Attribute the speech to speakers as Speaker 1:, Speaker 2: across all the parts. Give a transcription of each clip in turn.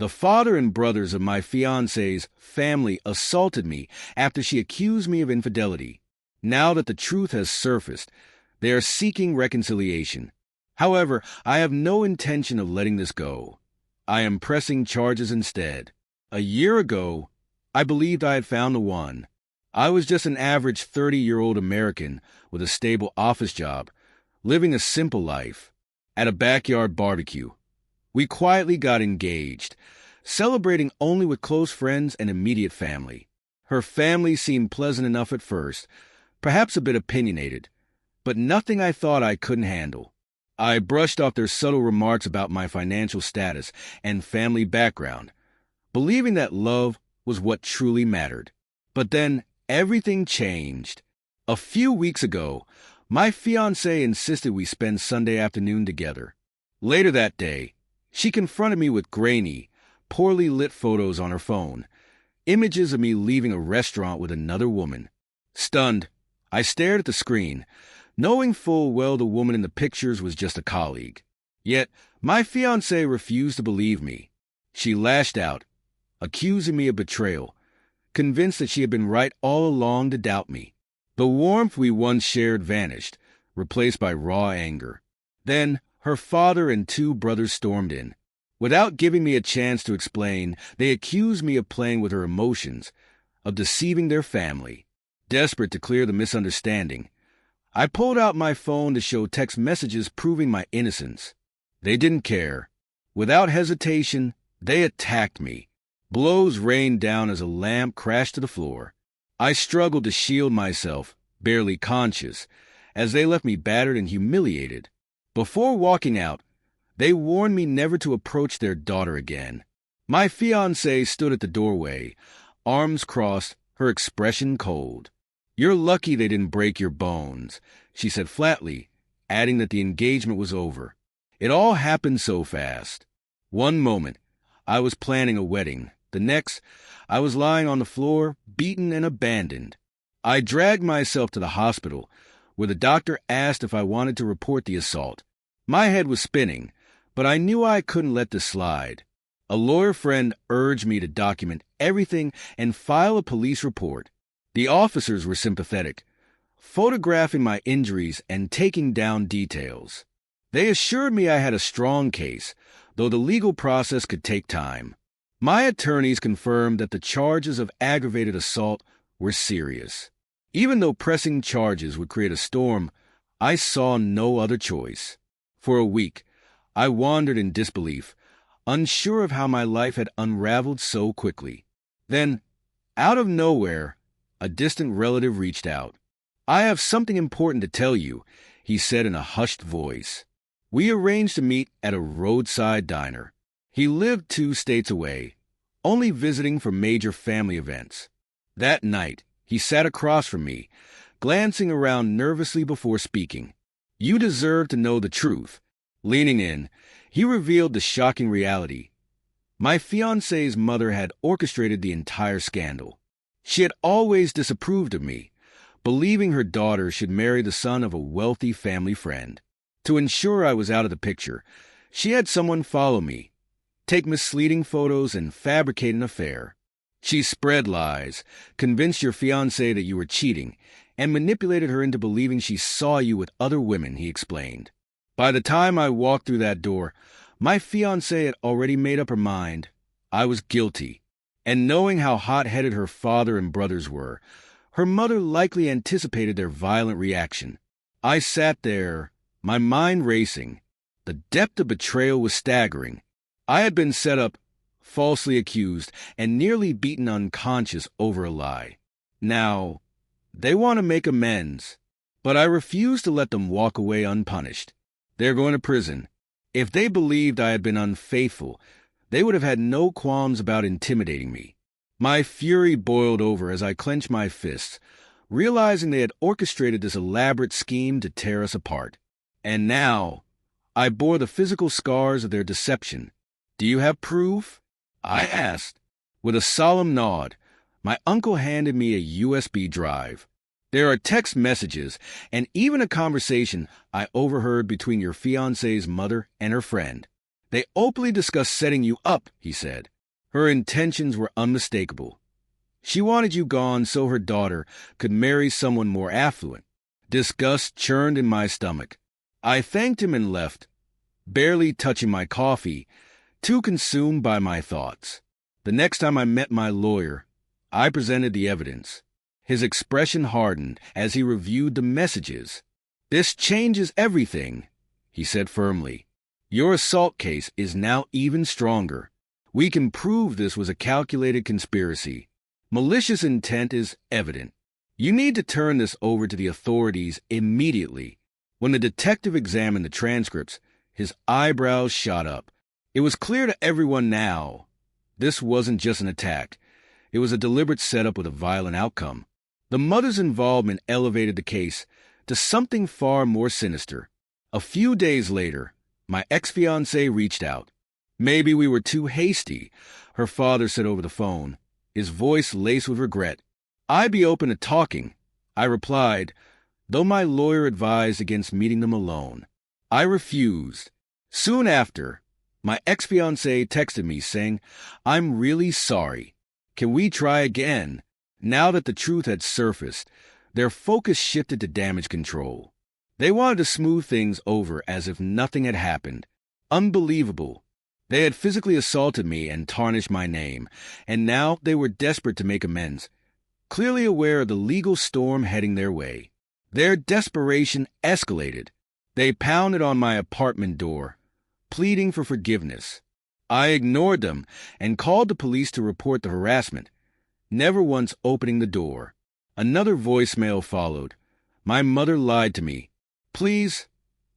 Speaker 1: The father and brothers of my fiancé's family assaulted me after she accused me of infidelity. Now that the truth has surfaced, they are seeking reconciliation. However, I have no intention of letting this go. I am pressing charges instead. A year ago, I believed I had found the one. I was just an average 30-year-old American with a stable office job, living a simple life. At a backyard barbecue, we quietly got engaged, celebrating only with close friends and immediate family. Her family seemed pleasant enough at first, perhaps a bit opinionated, but nothing I thought I couldn't handle. I brushed off their subtle remarks about my financial status and family background, believing that love was what truly mattered. But then everything changed. A few weeks ago, my fiancée insisted we spend Sunday afternoon together. Later that day, she confronted me with grainy, poorly lit photos on her phone, images of me leaving a restaurant with another woman. Stunned, I stared at the screen, knowing full well the woman in the pictures was just a colleague. Yet, my fiancée refused to believe me. She lashed out, accusing me of betrayal, convinced that she had been right all along to doubt me. The warmth we once shared vanished, replaced by raw anger. Then, her father and two brothers stormed in. Without giving me a chance to explain, they accused me of playing with her emotions, of deceiving their family. Desperate to clear the misunderstanding, I pulled out my phone to show text messages proving my innocence. They didn't care. Without hesitation, they attacked me. Blows rained down as a lamp crashed to the floor. I struggled to shield myself, barely conscious, as they left me battered and humiliated. Before walking out, they warned me never to approach their daughter again. My fiancée stood at the doorway, arms crossed, her expression cold. "You're lucky they didn't break your bones," she said flatly, adding that the engagement was over. It all happened so fast. One moment, I was planning a wedding. The next, I was lying on the floor, beaten and abandoned. I dragged myself to the hospital, where the doctor asked if I wanted to report the assault. My head was spinning, but I knew I couldn't let this slide. A lawyer friend urged me to document everything and file a police report. The officers were sympathetic, photographing my injuries and taking down details. They assured me I had a strong case, though the legal process could take time. My attorneys confirmed that the charges of aggravated assault were serious. Even though pressing charges would create a storm, I saw no other choice. For a week, I wandered in disbelief, unsure of how my life had unraveled so quickly. Then, out of nowhere, a distant relative reached out. "I have something important to tell you," he said in a hushed voice. We arranged to meet at a roadside diner. He lived 2 states away, only visiting for major family events. That night, he sat across from me, glancing around nervously before speaking. "You deserve to know the truth." Leaning in, he revealed the shocking reality. My fiancé's mother had orchestrated the entire scandal. She had always disapproved of me, believing her daughter should marry the son of a wealthy family friend. To ensure I was out of the picture, she had someone follow me, take misleading photos, and fabricate an affair. She spread lies, convinced your fiancée that you were cheating, and manipulated her into believing she saw you with other women, he explained. By the time I walked through that door, my fiancée had already made up her mind. I was guilty. And knowing how hot-headed her father and brothers were, her mother likely anticipated their violent reaction. I sat there, my mind racing. The depth of betrayal was staggering. I had been set up, falsely accused, and nearly beaten unconscious over a lie. Now, they want to make amends, but I refuse to let them walk away unpunished. They're going to prison. If they believed I had been unfaithful, they would have had no qualms about intimidating me. My fury boiled over as I clenched my fists, realizing they had orchestrated this elaborate scheme to tear us apart. And now, I bore the physical scars of their deception. "Do you have proof?" I asked. With a solemn nod, my uncle handed me a USB drive. "There are text messages and even a conversation I overheard between your fiancé's mother and her friend. They openly discussed setting you up, he said. Her intentions were unmistakable. She wanted you gone so her daughter could marry someone more affluent. Disgust churned in my stomach. I thanked him and left, barely touching my coffee, too consumed by my thoughts. The next time I met my lawyer, I presented the evidence. His expression hardened as he reviewed the messages. "This changes everything," he said firmly. "Your assault case is now even stronger. We can prove this was a calculated conspiracy. Malicious intent is evident. You need to turn this over to the authorities immediately." When the detective examined the transcripts, his eyebrows shot up. It was clear to everyone now. This wasn't just an attack. It was a deliberate setup with a violent outcome. The mother's involvement elevated the case to something far more sinister. A few days later, my ex-fiancé reached out. "Maybe we were too hasty," her father said over the phone, his voice laced with regret. "I'd be open to talking," I replied, though my lawyer advised against meeting them alone. I refused. Soon after, my ex-fiancé texted me saying, "I'm really sorry. Can we try again?" Now that the truth had surfaced, their focus shifted to damage control. They wanted to smooth things over as if nothing had happened. Unbelievable. They had physically assaulted me and tarnished my name, and now they were desperate to make amends, clearly aware of the legal storm heading their way. Their desperation escalated. They pounded on my apartment door, pleading for forgiveness. I ignored them and called the police to report the harassment, never once opening the door. Another voicemail followed. My mother lied to me. "Please,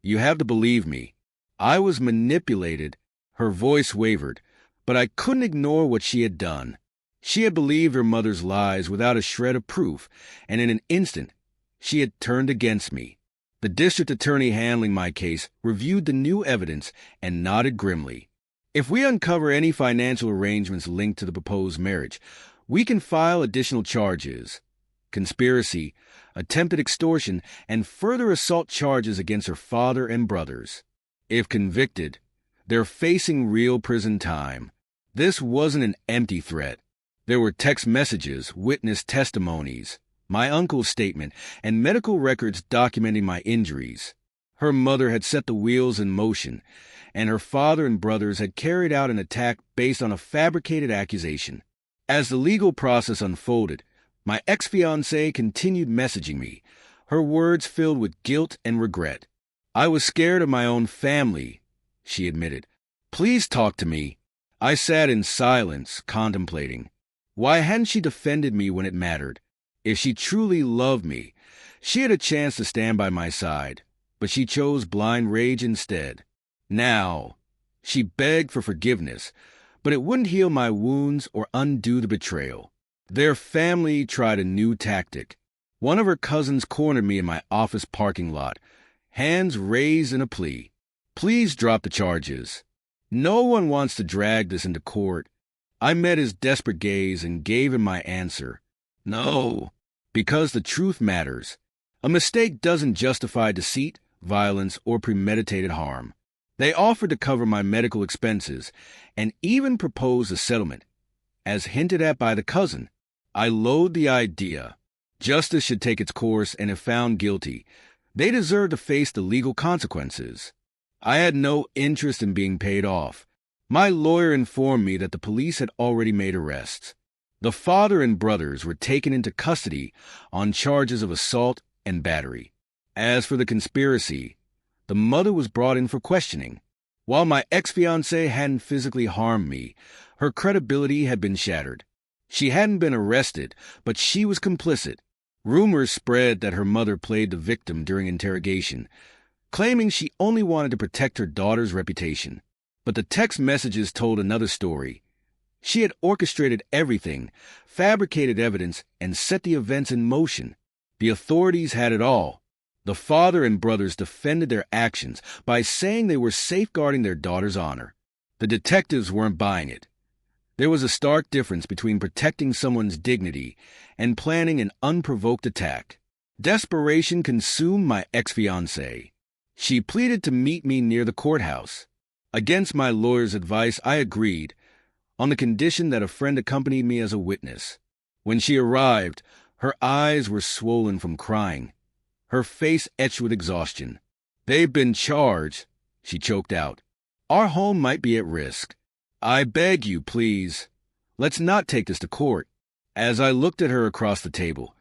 Speaker 1: you have to believe me. I was manipulated." Her voice wavered, but I couldn't ignore what she had done. She had believed her mother's lies without a shred of proof, and in an instant, she had turned against me. The district attorney handling my case reviewed the new evidence and nodded grimly. "If we uncover any financial arrangements linked to the proposed marriage, we can file additional charges: conspiracy, attempted extortion, and further assault charges against her father and brothers. If convicted, they're facing real prison time." This wasn't an empty threat. There were text messages, witness testimonies, my uncle's statement, and medical records documenting my injuries. Her mother had set the wheels in motion, and her father and brothers had carried out an attack based on a fabricated accusation. As the legal process unfolded, my ex-fiancée continued messaging me, her words filled with guilt and regret. "I was scared of my own family," she admitted. "Please talk to me." I sat in silence, contemplating. Why hadn't she defended me when it mattered? If she truly loved me, she had a chance to stand by my side, but she chose blind rage instead. Now, she begged for forgiveness, but it wouldn't heal my wounds or undo the betrayal. Their family tried a new tactic. One of her cousins cornered me in my office parking lot, hands raised in a plea. "Please drop the charges. No one wants to drag this into court." I met his desperate gaze and gave him my answer. "No, because the truth matters. A mistake doesn't justify deceit, violence, or premeditated harm." They offered to cover my medical expenses and even proposed a settlement, as hinted at by the cousin. I loathed the idea. Justice should take its course, and if found guilty, they deserve to face the legal consequences. I had no interest in being paid off. My lawyer informed me that the police had already made arrests. The father and brothers were taken into custody on charges of assault and battery. As for the conspiracy, the mother was brought in for questioning. While my ex-fiancée hadn't physically harmed me, her credibility had been shattered. She hadn't been arrested, but she was complicit. Rumors spread that her mother played the victim during interrogation, claiming she only wanted to protect her daughter's reputation. But the text messages told another story. She had orchestrated everything, fabricated evidence, and set the events in motion. The authorities had it all. The father and brothers defended their actions by saying they were safeguarding their daughter's honor. The detectives weren't buying it. There was a stark difference between protecting someone's dignity and planning an unprovoked attack. Desperation consumed my ex-fiancée. She pleaded to meet me near the courthouse. Against my lawyer's advice, I agreed, on the condition that a friend accompanied me as a witness. When she arrived, her eyes were swollen from crying, her face etched with exhaustion. "They've been charged," she choked out. "Our home might be at risk. I beg you, please, let's not take this to court." As I looked at her across the table,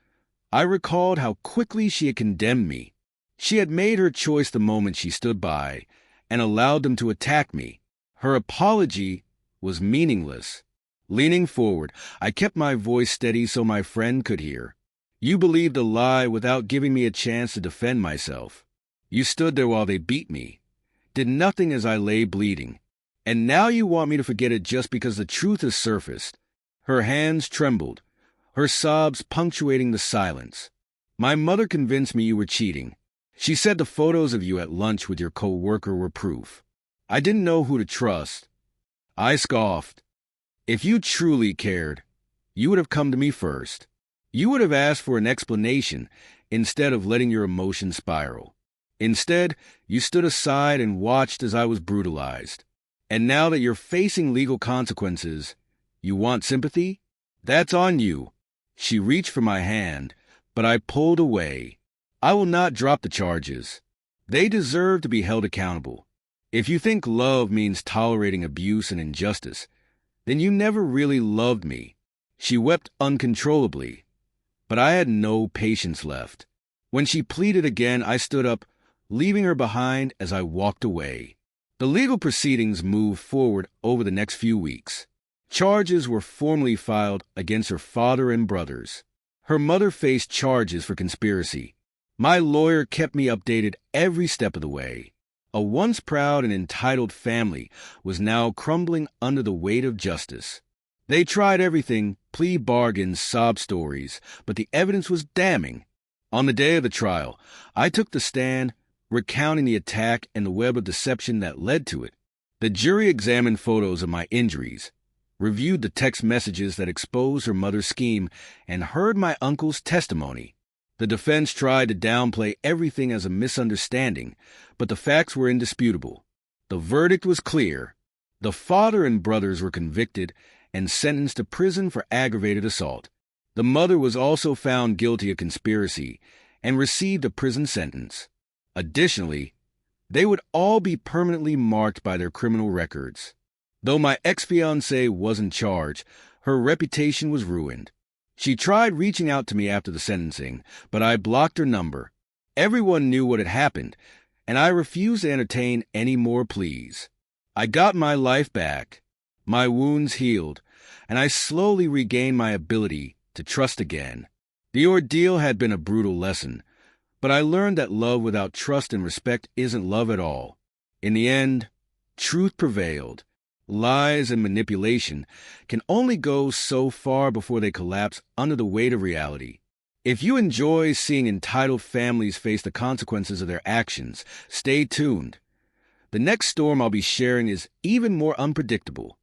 Speaker 1: I recalled how quickly she had condemned me. She had made her choice the moment she stood by and allowed them to attack me. Her apology was meaningless. Leaning forward, I kept my voice steady so my friend could hear. "You believed a lie without giving me a chance to defend myself. You stood there while they beat me, did nothing as I lay bleeding, and now you want me to forget it just because the truth has surfaced." Her hands trembled, her sobs punctuating the silence. "My mother convinced me you were cheating. She said the photos of you at lunch with your co-worker were proof. I didn't know who to trust." I scoffed. "If you truly cared, you would have come to me first. You would have asked for an explanation instead of letting your emotions spiral. Instead, you stood aside and watched as I was brutalized. And now that you're facing legal consequences, you want sympathy? That's on you." She reached for my hand, but I pulled away. "I will not drop the charges. They deserve to be held accountable. If you think love means tolerating abuse and injustice, then you never really loved me." She wept uncontrollably, but I had no patience left. When she pleaded again, I stood up, leaving her behind as I walked away. The legal proceedings moved forward over the next few weeks. Charges were formally filed against her father and brothers. Her mother faced charges for conspiracy. My lawyer kept me updated every step of the way. A once proud and entitled family was now crumbling under the weight of justice. They tried everything, plea bargains, sob stories, but the evidence was damning. On the day of the trial, I took the stand, recounting the attack and the web of deception that led to it. The jury examined photos of my injuries, reviewed the text messages that exposed her mother's scheme, and heard my uncle's testimony. The defense tried to downplay everything as a misunderstanding, but the facts were indisputable. The verdict was clear. The father and brothers were convicted and sentenced to prison for aggravated assault. The mother was also found guilty of conspiracy and received a prison sentence. Additionally, they would all be permanently marked by their criminal records. Though my ex-fiancée wasn't charged, her reputation was ruined. She tried reaching out to me after the sentencing, but I blocked her number. Everyone knew what had happened, and I refused to entertain any more pleas. I got my life back, my wounds healed, and I slowly regained my ability to trust again. The ordeal had been a brutal lesson, but I learned that love without trust and respect isn't love at all. In the end, truth prevailed. Lies and manipulation can only go so far before they collapse under the weight of reality. If you enjoy seeing entitled families face the consequences of their actions, stay tuned. The next storm I'll be sharing is even more unpredictable.